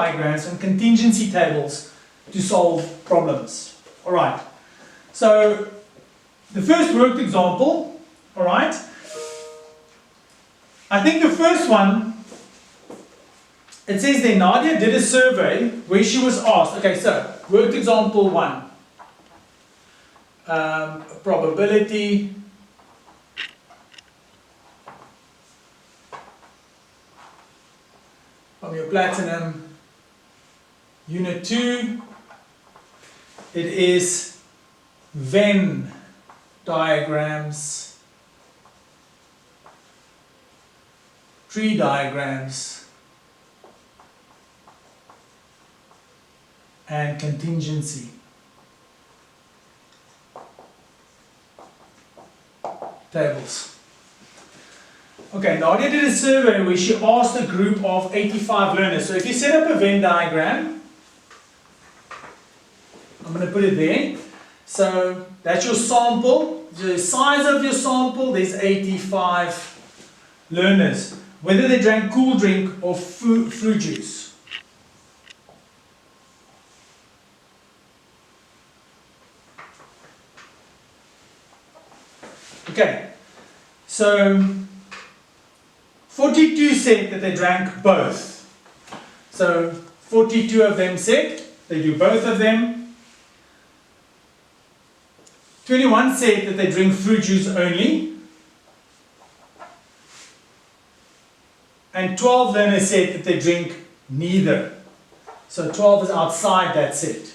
diagrams and contingency tables to solve problems. Alright, so the first worked example, alright, I think the first one, it says that Nadia did a survey where she was asked, okay, so worked example 1, probability from your platinum unit 2, it is Venn diagrams, tree diagrams, and contingency tables. Okay, Nadia did a survey where she asked a group of 85 learners. So if you set up a Venn diagram, I'm going to put it there. So that's your sample. The size of your sample, there's 85 learners. Whether they drank cool drink or fruit juice. Okay, so 42 said that they drank both. So 42 of them said they do both of them. 21 said that they drink fruit juice only. And 12 learners said that they drink neither. So 12 is outside that set.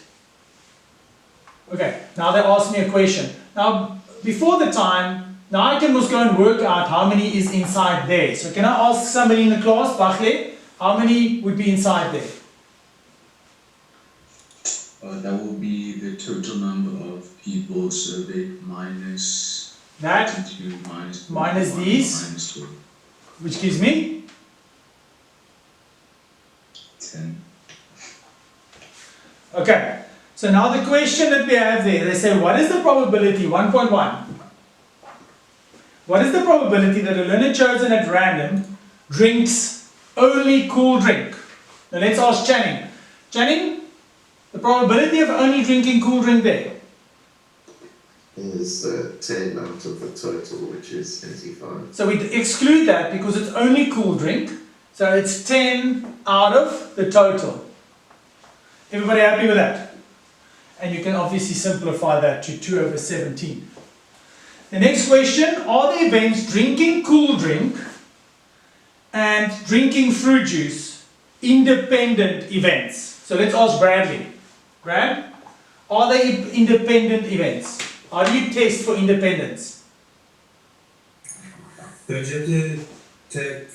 Okay, now they asked me a question. Now, before the time, now I can just go and work out how many is inside there. So can I ask somebody in the class, Bachle, how many would be inside there? That will be the total number of people surveyed minus that, 52 minus these, minus 2. Which gives me 10. Okay, so now the question that we have there, they say what is the probability, 1.1, what is the probability that a learner chosen at random drinks only cool drink? Now let's ask Channing. Channing, the probability of only drinking cool drink there? Is 10 out of the total, which is 85. So we exclude that because it's only cool drink. So it's 10 out of the total. Everybody happy with that? And you can obviously simplify that to 2 over 17. The next question, are the events drinking cool drink and drinking fruit juice independent events? So let's ask Bradley. Brad, are they independent events? How do you test for independence? Don't you have to take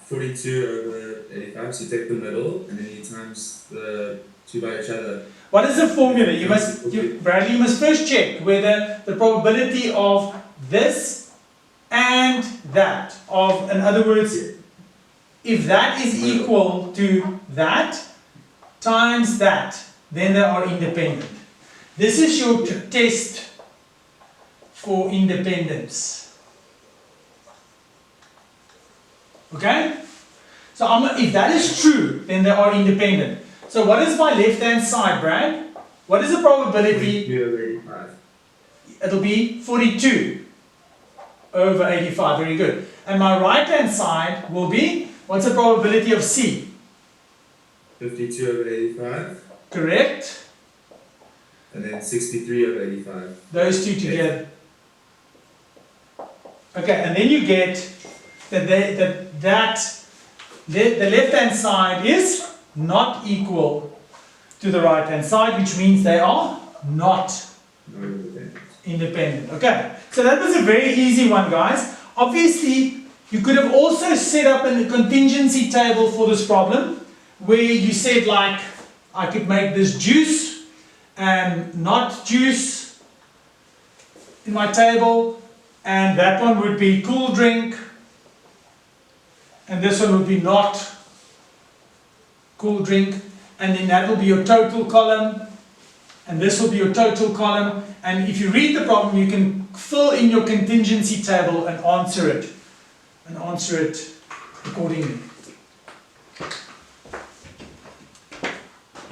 42 over 85, so you take the middle and then you times the two by each other. What is the formula? Bradley, you must first check whether the probability of this and that, in other words, if that is equal to that times that, then they are independent. This is your test for independence. Okay? So if that is true, then they are independent. So what is my left-hand side, Brad? What is the probability? 42 over 85. It'll be 42 over 85. Very good. And my right-hand side will be, what's the probability of C? 52 over 85. Correct. And then 63 over 85. Those two together. Okay, and then you get that the left-hand side is not equal to the right-hand side, which means they are not independent. Okay, so that was a very easy one, guys. Obviously, you could have also set up a contingency table for this problem, where you said, like, I could make this juice and not juice in my table, and that one would be cool drink, and this one would be not cool drink, and then that will be your total column, and this will be your total column. And if you read the problem, you can fill in your contingency table and answer it accordingly.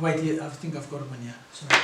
Wait, I think I've got it one here. Sorry.